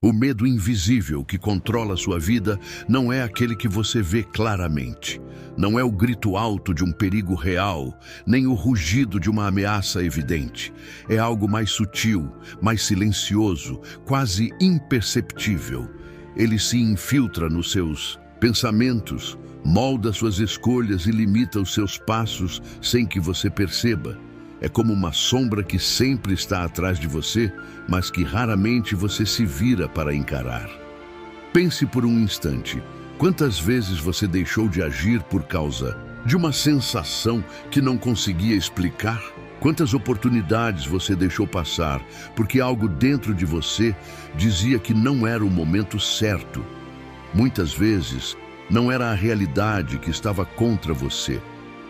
O medo invisível que controla sua vida não é aquele que você vê claramente. Não é o grito alto de um perigo real, nem o rugido de uma ameaça evidente. É algo mais sutil, mais silencioso, quase imperceptível. Ele se infiltra nos seus pensamentos, molda suas escolhas e limita os seus passos sem que você perceba. É como uma sombra que sempre está atrás de você, mas que raramente você se vira para encarar. Pense por um instante, quantas vezes você deixou de agir por causa de uma sensação que não conseguia explicar? Quantas oportunidades você deixou passar porque algo dentro de você dizia que não era o momento certo? Muitas vezes, não era a realidade que estava contra você,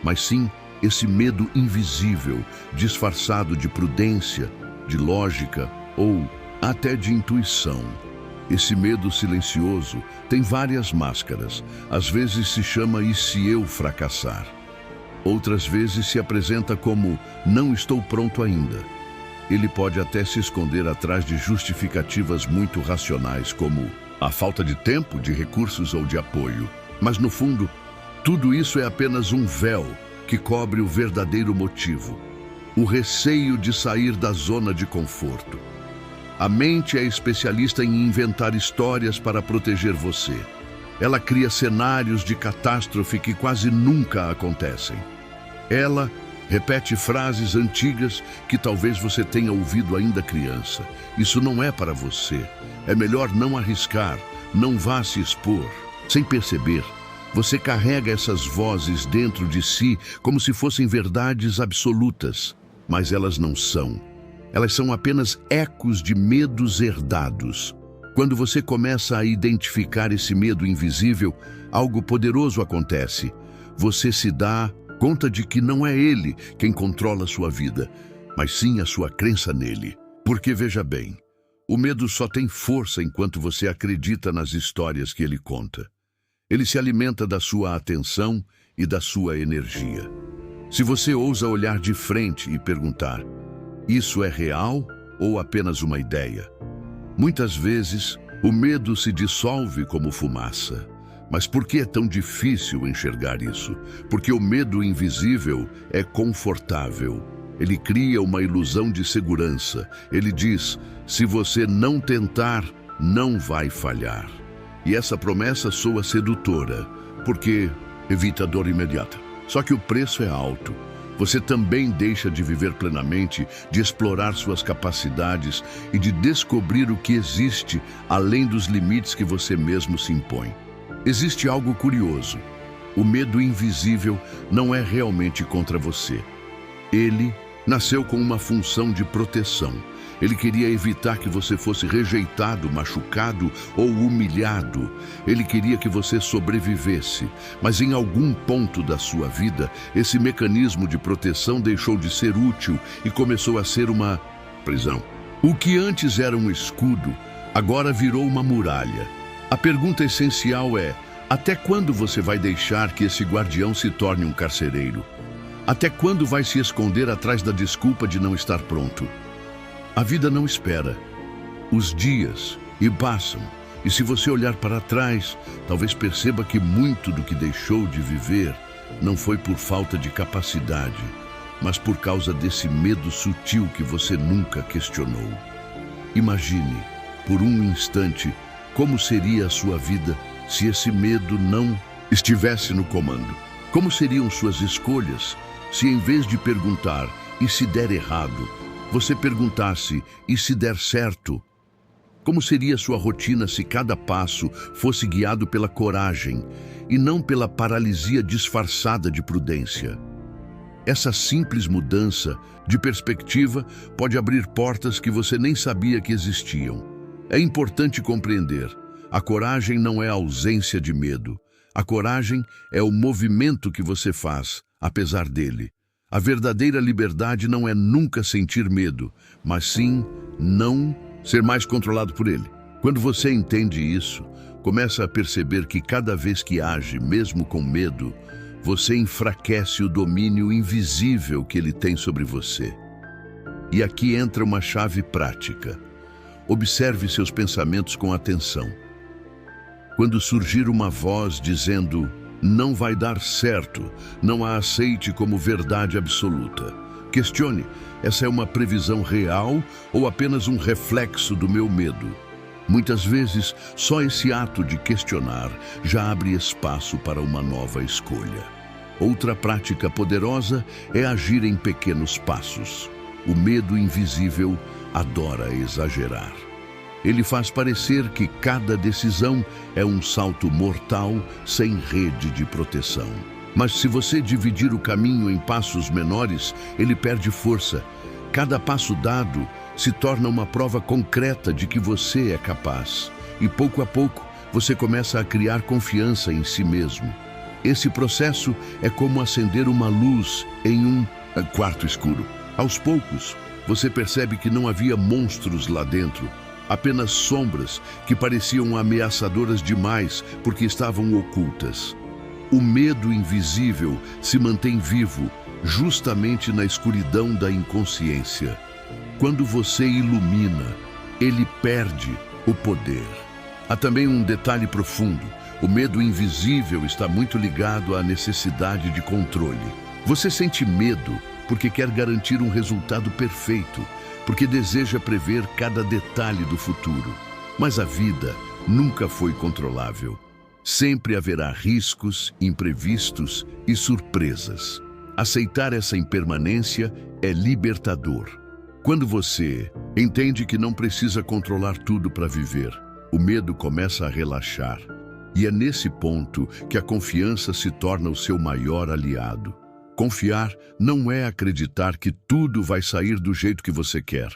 mas sim esse medo invisível, disfarçado de prudência, de lógica ou até de intuição. Esse medo silencioso tem várias máscaras. Às vezes se chama "e se eu fracassar?". Outras vezes se apresenta como "não estou pronto ainda". Ele pode até se esconder atrás de justificativas muito racionais, como a falta de tempo, de recursos ou de apoio. Mas no fundo, tudo isso é apenas um véu que cobre o verdadeiro motivo, o receio de sair da zona de conforto. A mente é especialista em inventar histórias para proteger você. Ela cria cenários de catástrofe que quase nunca acontecem. Ela repete frases antigas que talvez você tenha ouvido ainda criança. Isso não é para você. É melhor não arriscar, não vá se expor. Sem perceber, você carrega essas vozes dentro de si como se fossem verdades absolutas, mas elas não são. Elas são apenas ecos de medos herdados. Quando você começa a identificar esse medo invisível, algo poderoso acontece. Você se dá conta de que não é ele quem controla a sua vida, mas sim a sua crença nele. Porque veja bem, o medo só tem força enquanto você acredita nas histórias que ele conta. Ele se alimenta da sua atenção e da sua energia. Se você ousa olhar de frente e perguntar, isso é real ou apenas uma ideia? Muitas vezes, o medo se dissolve como fumaça. Mas por que é tão difícil enxergar isso? Porque o medo invisível é confortável. Ele cria uma ilusão de segurança. Ele diz, se você não tentar, não vai falhar. E essa promessa soa sedutora, porque evita dor imediata. Só que o preço é alto. Você também deixa de viver plenamente, de explorar suas capacidades e de descobrir o que existe além dos limites que você mesmo se impõe. Existe algo curioso. O medo invisível não é realmente contra você. Ele nasceu com uma função de proteção. Ele queria evitar que você fosse rejeitado, machucado ou humilhado. Ele queria que você sobrevivesse. Mas em algum ponto da sua vida, esse mecanismo de proteção deixou de ser útil e começou a ser uma prisão. O que antes era um escudo, agora virou uma muralha. A pergunta essencial é, até quando você vai deixar que esse guardião se torne um carcereiro? Até quando vai se esconder atrás da desculpa de não estar pronto? A vida não espera. Os dias passam, e se você olhar para trás, talvez perceba que muito do que deixou de viver não foi por falta de capacidade, mas por causa desse medo sutil que você nunca questionou. Imagine, por um instante, como seria a sua vida se esse medo não estivesse no comando. Como seriam suas escolhas se, em vez de perguntar, e se der errado, você perguntasse, e se der certo? Como seria sua rotina se cada passo fosse guiado pela coragem e não pela paralisia disfarçada de prudência? Essa simples mudança de perspectiva pode abrir portas que você nem sabia que existiam. É importante compreender, a coragem não é a ausência de medo. A coragem é o movimento que você faz, apesar dele. A verdadeira liberdade não é nunca sentir medo, mas sim não ser mais controlado por ele. Quando você entende isso, começa a perceber que cada vez que age, mesmo com medo, você enfraquece o domínio invisível que ele tem sobre você. E aqui entra uma chave prática. observe seus pensamentos com atenção. Quando surgir uma voz dizendo, não vai dar certo, não a aceite como verdade absoluta. Questione, essa é uma previsão real ou apenas um reflexo do meu medo? Muitas vezes, só esse ato de questionar já abre espaço para uma nova escolha. Outra prática poderosa é agir em pequenos passos. O medo invisível adora exagerar. Ele faz parecer que cada decisão é um salto mortal sem rede de proteção. Mas se você dividir o caminho em passos menores, ele perde força. Cada passo dado se torna uma prova concreta de que você é capaz. E pouco a pouco, você começa a criar confiança em si mesmo. Esse processo é como acender uma luz em um quarto escuro. Aos poucos, você percebe que não havia monstros lá dentro, apenas sombras que pareciam ameaçadoras demais porque estavam ocultas. O medo invisível se mantém vivo justamente na escuridão da inconsciência. Quando você ilumina, ele perde o poder. Há também um detalhe profundo. O medo invisível está muito ligado à necessidade de controle. Você sente medo porque quer garantir um resultado perfeito, porque deseja prever cada detalhe do futuro. Mas a vida nunca foi controlável. Sempre haverá riscos, imprevistos e surpresas. Aceitar essa impermanência é libertador. Quando você entende que não precisa controlar tudo para viver, o medo começa a relaxar. E é nesse ponto que a confiança se torna o seu maior aliado. Confiar não é acreditar que tudo vai sair do jeito que você quer.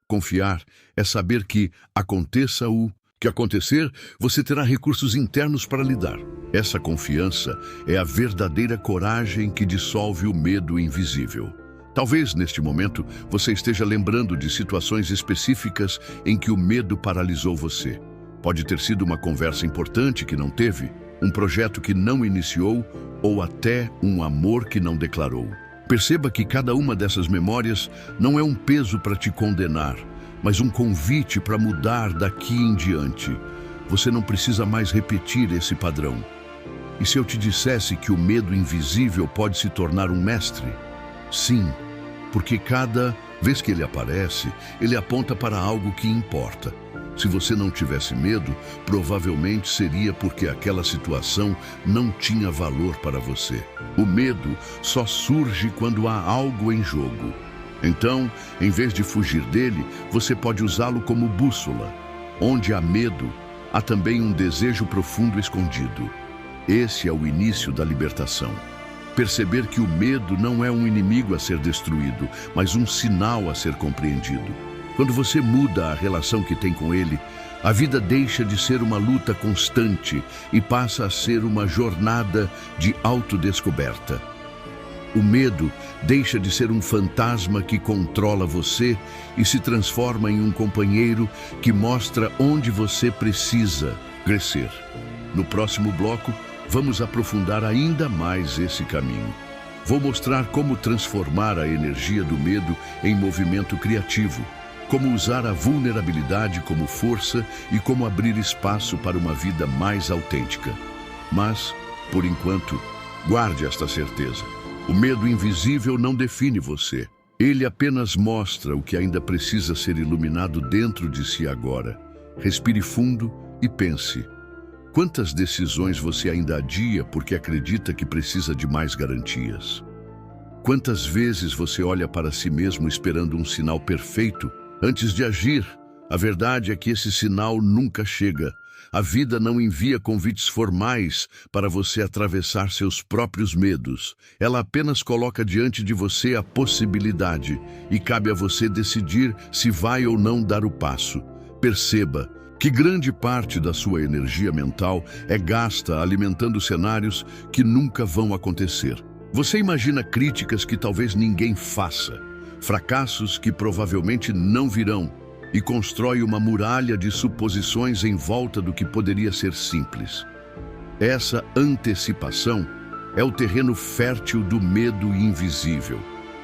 Confiar é saber que, aconteça o que acontecer, você terá recursos internos para lidar. Essa confiança é a verdadeira coragem que dissolve o medo invisível. Talvez, neste momento, você esteja lembrando de situações específicas em que o medo paralisou você. Pode ter sido uma conversa importante que não teve, um projeto que não iniciou ou até um amor que não declarou. Perceba que cada uma dessas memórias não é um peso para te condenar, mas um convite para mudar daqui em diante. Você não precisa mais repetir esse padrão. E se eu te dissesse que o medo invisível pode se tornar um mestre? Sim, porque cada vez que ele aparece, ele aponta para algo que importa. Se você não tivesse medo, provavelmente seria porque aquela situação não tinha valor para você. O medo só surge quando há algo em jogo. Então, em vez de fugir dele, você pode usá-lo como bússola. Onde há medo, há também um desejo profundo escondido. Esse é o início da libertação. Perceber que o medo não é um inimigo a ser destruído, mas um sinal a ser compreendido. Quando você muda a relação que tem com ele, a vida deixa de ser uma luta constante e passa a ser uma jornada de autodescoberta. O medo deixa de ser um fantasma que controla você e se transforma em um companheiro que mostra onde você precisa crescer. No próximo bloco, vamos aprofundar ainda mais esse caminho. Vou mostrar como transformar a energia do medo em movimento criativo, como usar a vulnerabilidade como força e como abrir espaço para uma vida mais autêntica. Mas, por enquanto, guarde esta certeza. O medo invisível não define você. Ele apenas mostra o que ainda precisa ser iluminado dentro de si agora. Respire fundo e pense. Quantas decisões você ainda adia porque acredita que precisa de mais garantias? Quantas vezes você olha para si mesmo esperando um sinal perfeito antes de agir? A verdade é que esse sinal nunca chega. A vida não envia convites formais para você atravessar seus próprios medos. Ela apenas coloca diante de você a possibilidade e cabe a você decidir se vai ou não dar o passo. Perceba que grande parte da sua energia mental é gasta alimentando cenários que nunca vão acontecer. Você imagina críticas que talvez ninguém faça, fracassos que provavelmente não virão, e constrói uma muralha de suposições em volta do que poderia ser simples. Essa antecipação é o terreno fértil do medo invisível.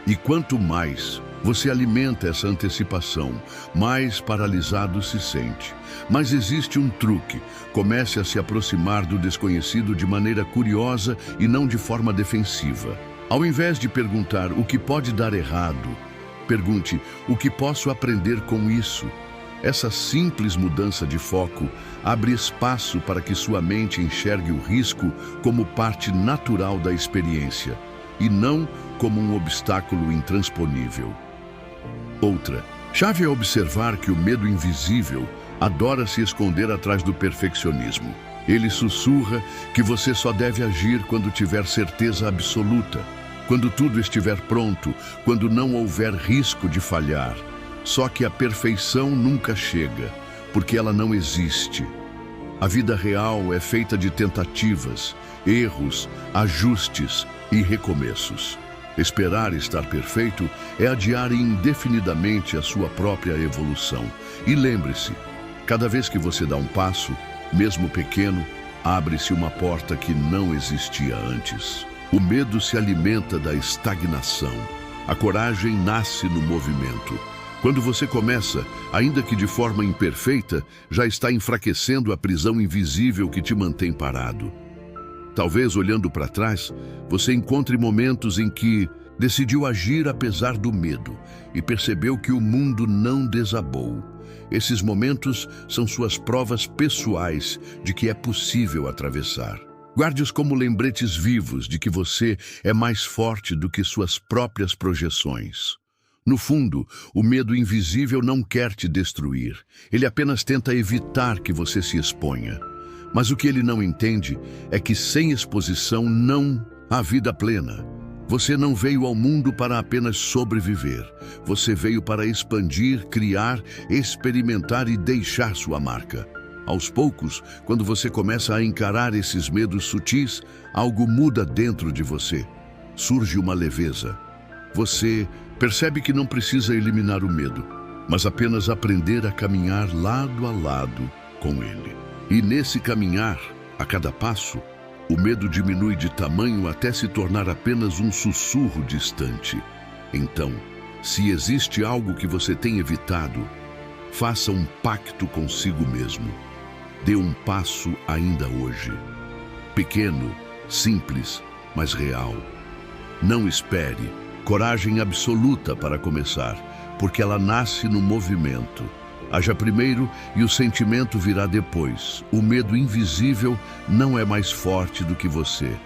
E quanto mais Você alimenta essa antecipação, mais paralisado se sente. Mas existe um truque. Comece a se aproximar do desconhecido de maneira curiosa e não de forma defensiva. Ao invés de perguntar o que pode dar errado, pergunte o que posso aprender com isso. Essa simples mudança de foco abre espaço para que sua mente enxergue o risco como parte natural da experiência e não como um obstáculo intransponível. Outra chave é observar que o medo invisível adora se esconder atrás do perfeccionismo. Ele sussurra que você só deve agir quando tiver certeza absoluta, quando tudo estiver pronto, quando não houver risco de falhar. Só que a perfeição nunca chega, porque ela não existe. A vida real é feita de tentativas, erros, ajustes e recomeços. Esperar estar perfeito é adiar indefinidamente a sua própria evolução. E lembre-se, cada vez que você dá um passo, mesmo pequeno, abre-se uma porta que não existia antes. O medo se alimenta da estagnação. A coragem nasce no movimento. Quando você começa, ainda que de forma imperfeita, já está enfraquecendo a prisão invisível que te mantém parado. Talvez, olhando para trás, você encontre momentos em que decidiu agir apesar do medo e percebeu que o mundo não desabou. Esses momentos são suas provas pessoais de que é possível atravessar. Guarde-os como lembretes vivos de que você é mais forte do que suas próprias projeções. No fundo, o medo invisível não quer te destruir. Ele apenas tenta evitar que você se exponha. Mas o que ele não entende é que sem exposição não há vida plena. Você não veio ao mundo para apenas sobreviver. Você veio para expandir, criar, experimentar e deixar sua marca. Aos poucos, quando você começa a encarar esses medos sutis, algo muda dentro de você. Surge uma leveza. Você percebe que não precisa eliminar o medo, mas apenas aprender a caminhar lado a lado com ele. E nesse caminhar, a cada passo, o medo diminui de tamanho até se tornar apenas um sussurro distante. Então, se existe algo que você tem evitado, faça um pacto consigo mesmo. Dê um passo ainda hoje. Pequeno, simples, mas real. Não espere. Coragem absoluta para começar, porque ela nasce no movimento. Haja primeiro e o sentimento virá depois. O medo invisível não é mais forte do que você.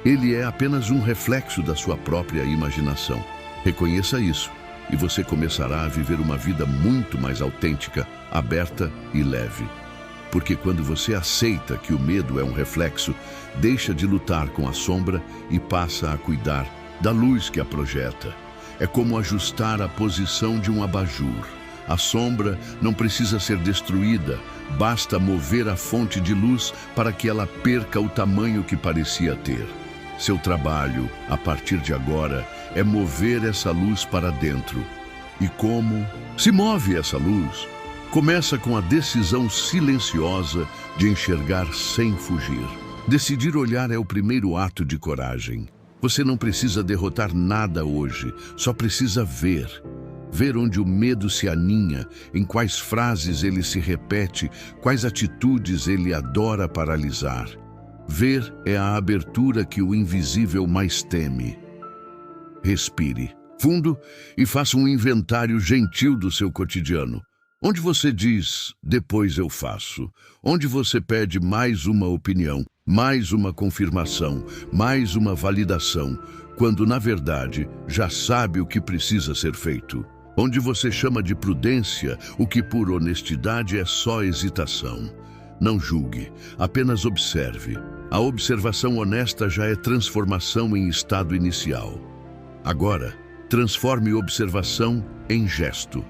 Ele é apenas um reflexo da sua própria imaginação. Reconheça isso e você começará a viver uma vida muito mais autêntica, aberta e leve. Porque quando você aceita que o medo é um reflexo, deixa de lutar com a sombra e passa a cuidar da luz que a projeta. É como ajustar a posição de um abajur. A sombra não precisa ser destruída, basta mover a fonte de luz para que ela perca o tamanho que parecia ter. Seu trabalho, a partir de agora, é mover essa luz para dentro. E como se move essa luz? Começa com a decisão silenciosa de enxergar sem fugir. Decidir olhar é o primeiro ato de coragem. Você não precisa derrotar nada hoje, só precisa ver. Ver onde o medo se aninha, em quais frases ele se repete, quais atitudes ele adora paralisar. Ver é a abertura que o invisível mais teme. Respire fundo e faça um inventário gentil do seu cotidiano. Onde você diz, depois eu faço. Onde você pede mais uma opinião, mais uma confirmação, mais uma validação, quando na verdade já sabe o que precisa ser feito. Onde você chama de prudência o que por honestidade é só hesitação. Não julgue, apenas observe. A observação honesta já é transformação em estado inicial. Agora, transforme observação em gesto.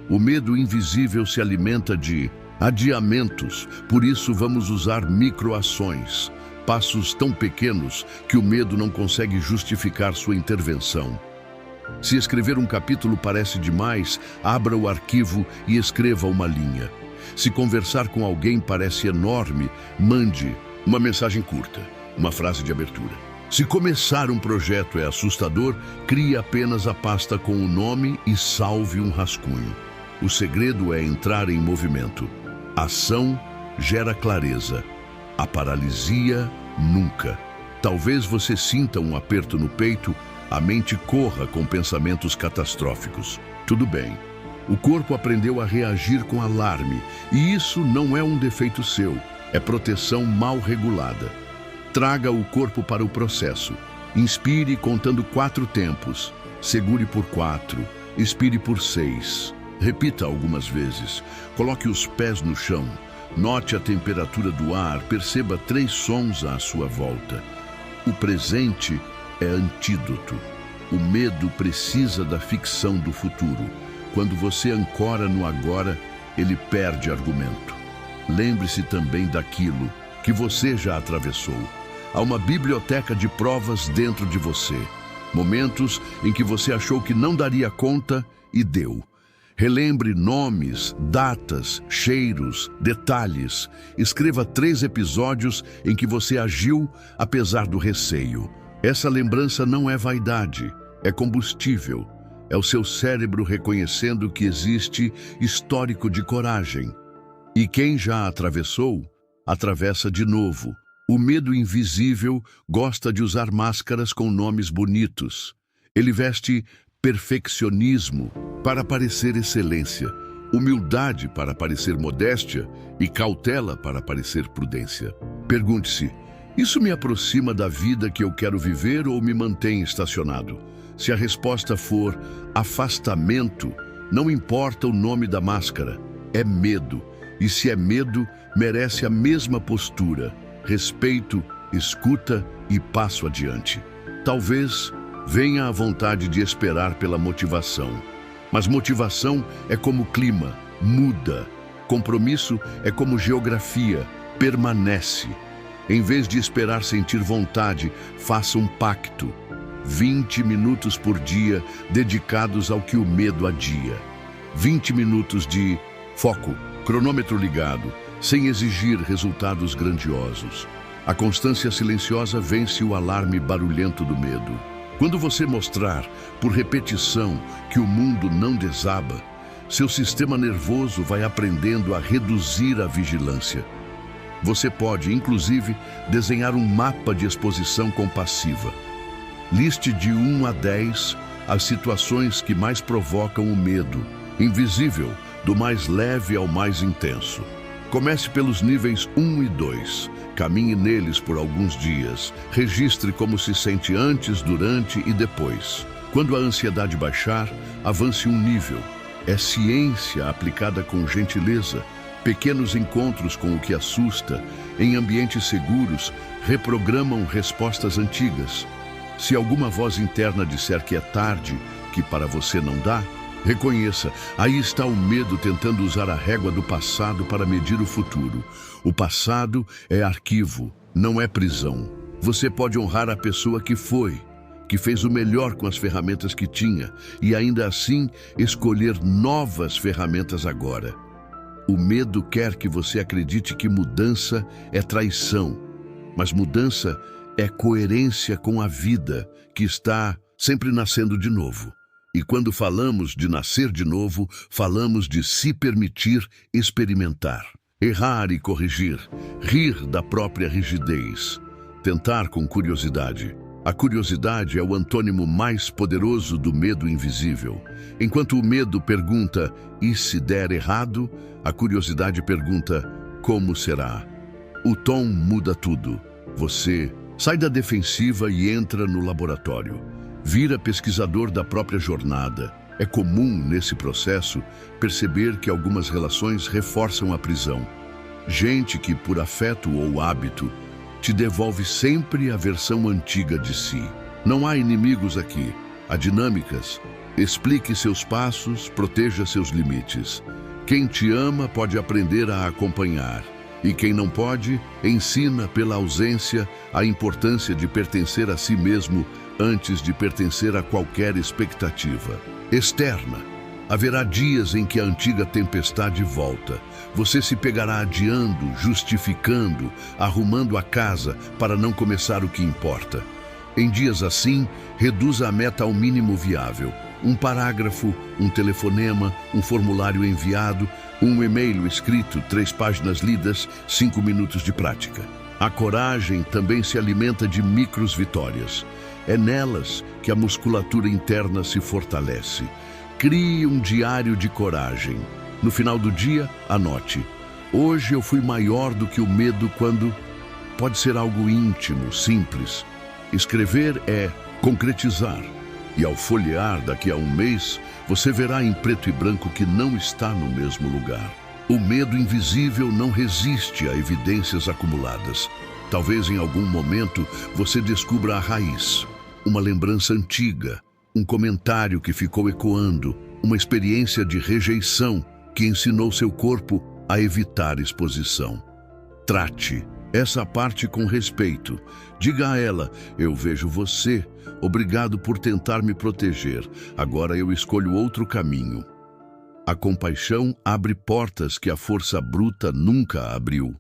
O medo invisível se alimenta de adiamentos, por isso vamos usar microações, passos tão pequenos que o medo não consegue justificar sua intervenção. Se escrever um capítulo parece demais, abra o arquivo e escreva uma linha. Se conversar com alguém parece enorme, mande uma mensagem curta, uma frase de abertura. Se começar um projeto é assustador, crie apenas a pasta com o nome e salve um rascunho. O segredo é entrar em movimento. Ação gera clareza. A paralisia, nunca. Talvez você sinta um aperto no peito, a mente corra com pensamentos catastróficos. Tudo bem. O corpo aprendeu a reagir com alarme, e isso não é um defeito seu, é proteção mal regulada. Traga o corpo para o processo. Inspire contando 4 tempos. Segure por 4. Expire por 6. Repita algumas vezes. Coloque os pés no chão. Note a temperatura do ar. Perceba 3 sons à sua volta. O presente é antídoto. O medo precisa da ficção do futuro. Quando você ancora no agora, ele perde argumento. Lembre-se também daquilo que você já atravessou. Há uma biblioteca de provas dentro de você. Momentos em que você achou que não daria conta e deu. Relembre nomes, datas, cheiros, detalhes. Escreva 3 episódios em que você agiu apesar do receio. Essa lembrança não é vaidade, é combustível. É o seu cérebro reconhecendo que existe histórico de coragem. E quem já atravessou, atravessa de novo. O medo invisível gosta de usar máscaras com nomes bonitos. Ele veste perfeccionismo para parecer excelência, humildade para parecer modéstia e cautela para parecer prudência. Pergunte-se, isso me aproxima da vida que eu quero viver ou me mantém estacionado? Se a resposta for afastamento, não importa o nome da máscara, é medo. E se é medo, merece a mesma postura. Respeito, escuta e passo adiante. Talvez venha a vontade de esperar pela motivação. Mas motivação é como clima, muda. Compromisso é como geografia, permanece. Em vez de esperar sentir vontade, faça um pacto. 20 minutos por dia dedicados ao que o medo adia. 20 minutos de foco, cronômetro ligado, sem exigir resultados grandiosos. A constância silenciosa vence o alarme barulhento do medo. Quando você mostrar, por repetição, que o mundo não desaba, seu sistema nervoso vai aprendendo a reduzir a vigilância. Você pode, inclusive, desenhar um mapa de exposição compassiva. Liste de 1 a 10 as situações que mais provocam o medo, invisível, do mais leve ao mais intenso. Comece pelos níveis 1 e 2. Caminhe neles por alguns dias. Registre como se sente antes, durante e depois. Quando a ansiedade baixar, avance um nível. É ciência aplicada com gentileza. Pequenos encontros com o que assusta, em ambientes seguros, reprogramam respostas antigas. Se alguma voz interna disser que é tarde, que para você não dá, reconheça, aí está o medo tentando usar a régua do passado para medir o futuro. O passado é arquivo, não é prisão. Você pode honrar a pessoa que foi, que fez o melhor com as ferramentas que tinha, e ainda assim escolher novas ferramentas agora. O medo quer que você acredite que mudança é traição, mas mudança é coerência com a vida que está sempre nascendo de novo. E quando falamos de nascer de novo, falamos de se permitir experimentar, errar e corrigir, rir da própria rigidez, tentar com curiosidade. A curiosidade é o antônimo mais poderoso do medo invisível. Enquanto o medo pergunta, e se der errado, a curiosidade pergunta, como será? O tom muda tudo. Você sai da defensiva e entra no laboratório. Vira pesquisador da própria jornada. É comum, nesse processo, perceber que algumas relações reforçam a prisão. Gente que, por afeto ou hábito, te devolve sempre a versão antiga de si. Não há inimigos aqui, há dinâmicas. Explique seus passos, proteja seus limites. Quem te ama pode aprender a acompanhar. E quem não pode, ensina pela ausência a importância de pertencer a si mesmo antes de pertencer a qualquer expectativa externa. Haverá dias em que a antiga tempestade volta. Você se pegará adiando, justificando, arrumando a casa para não começar o que importa. Em dias assim, reduza a meta ao mínimo viável. Um parágrafo, um telefonema, um formulário enviado, um e-mail escrito, 3 páginas lidas, 5 minutos de prática. A coragem também se alimenta de micros vitórias. É nelas que a musculatura interna se fortalece. Crie um diário de coragem. No final do dia, anote: hoje eu fui maior do que o medo quando... Pode ser algo íntimo, simples. Escrever é concretizar. E ao folhear daqui a um mês, você verá em preto e branco que não está no mesmo lugar. O medo invisível não resiste a evidências acumuladas. Talvez em algum momento você descubra a raiz, uma lembrança antiga, um comentário que ficou ecoando, uma experiência de rejeição que ensinou seu corpo a evitar exposição. Trate essa parte com respeito. Diga a ela: eu vejo você, obrigado por tentar me proteger, agora eu escolho outro caminho. A compaixão abre portas que a força bruta nunca abriu.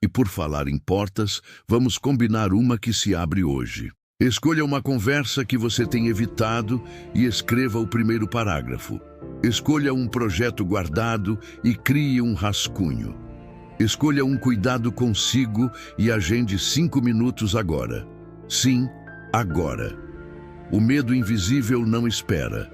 E por falar em portas, vamos combinar uma que se abre hoje. Escolha uma conversa que você tem evitado e escreva o primeiro parágrafo. Escolha um projeto guardado e crie um rascunho. Escolha um cuidado consigo e agende 5 minutos agora. Sim, agora. O medo invisível não espera.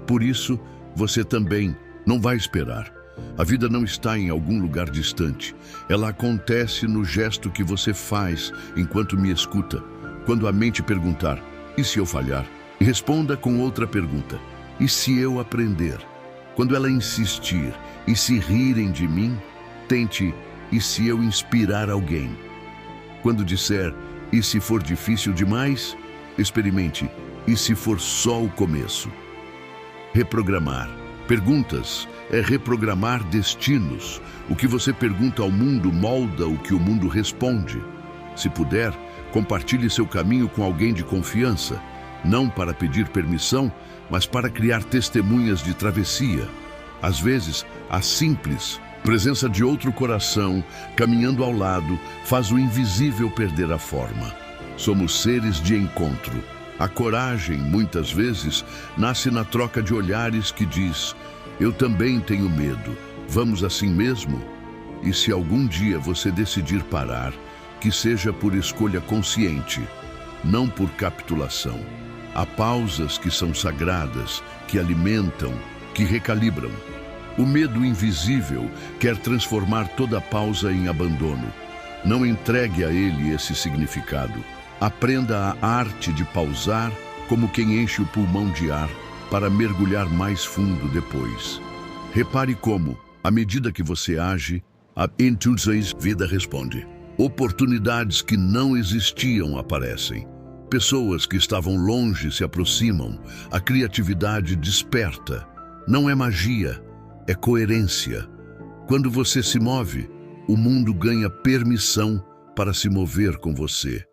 Por isso, você também não vai esperar. A vida não está em algum lugar distante. Ela acontece no gesto que você faz enquanto me escuta. Quando a mente perguntar: e se eu falhar? Responda com outra pergunta: e se eu aprender? Quando ela insistir: e se rirem de mim? Tente: e se eu inspirar alguém? Quando disser: e se for difícil demais? Experimente: e se for só o começo? Reprogramar. Perguntas é reprogramar destinos. O que você pergunta ao mundo molda o que o mundo responde. Se puder, compartilhe seu caminho com alguém de confiança, não para pedir permissão, mas para criar testemunhas de travessia. Às vezes, a simples presença de outro coração, caminhando ao lado, faz o invisível perder a forma. Somos seres de encontro. A coragem, muitas vezes, nasce na troca de olhares que diz: eu também tenho medo, vamos assim mesmo? E se algum dia você decidir parar, que seja por escolha consciente, não por capitulação. Há pausas que são sagradas, que alimentam, que recalibram. O medo invisível quer transformar toda pausa em abandono. Não entregue a ele esse significado. Aprenda a arte de pausar como quem enche o pulmão de ar para mergulhar mais fundo depois. Repare como, à medida que você age, a vida responde. Oportunidades que não existiam aparecem. Pessoas que estavam longe se aproximam. A criatividade desperta. Não é magia, é coerência. Quando você se move, o mundo ganha permissão para se mover com você.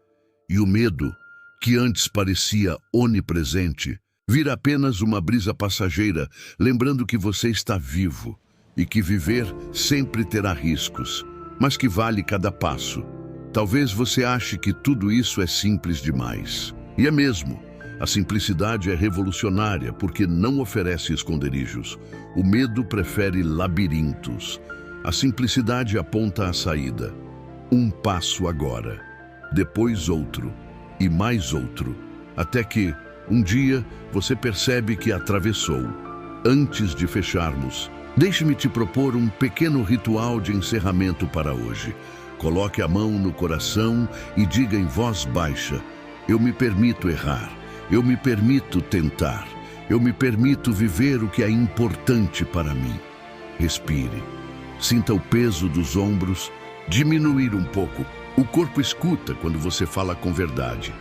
E o medo, que antes parecia onipresente, vira apenas uma brisa passageira, lembrando que você está vivo e que viver sempre terá riscos, mas que vale cada passo. Talvez você ache que tudo isso é simples demais. E é mesmo. A simplicidade é revolucionária porque não oferece esconderijos. O medo prefere labirintos. A simplicidade aponta a saída. Um passo agora, depois outro e mais outro, até que, um dia, você percebe que atravessou. Antes de fecharmos, deixe-me te propor um pequeno ritual de encerramento para hoje. Coloque a mão no coração e diga em voz baixa: eu me permito errar. Eu me permito tentar. Eu me permito viver o que é importante para mim. Respire. Sinta o peso dos ombros diminuir um pouco. O corpo escuta quando você fala com verdade.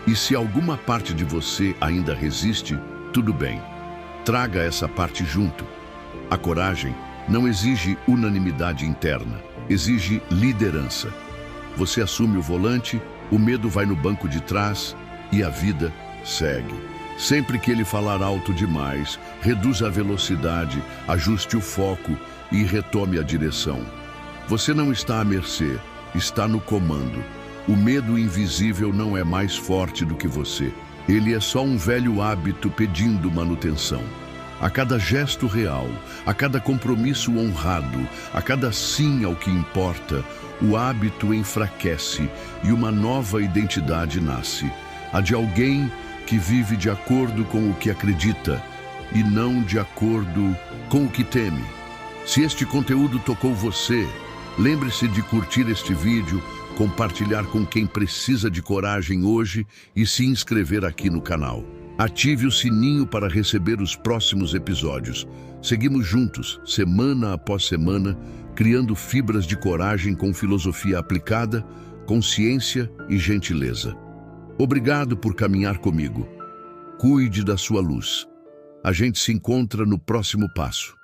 E se alguma parte de você ainda resiste, tudo bem. Traga essa parte junto. A coragem não exige unanimidade interna, exige liderança. Você assume o volante, o medo vai no banco de trás e a vida segue. Sempre que ele falar alto demais, reduza a velocidade, ajuste o foco e retome a direção. Você não está à mercê, está no comando. O medo invisível não é mais forte do que você. Ele é só um velho hábito pedindo manutenção. A cada gesto real, a cada compromisso honrado, a cada sim ao que importa, o hábito enfraquece e uma nova identidade nasce. A de alguém que vive de acordo com o que acredita e não de acordo com o que teme. Se este conteúdo tocou você, lembre-se de curtir este vídeo, compartilhar com quem precisa de coragem hoje e se inscrever aqui no canal. Ative o sininho para receber os próximos episódios. Seguimos juntos, semana após semana, criando fibras de coragem com filosofia aplicada, consciência e gentileza. Obrigado por caminhar comigo. Cuide da sua luz. A gente se encontra no próximo passo.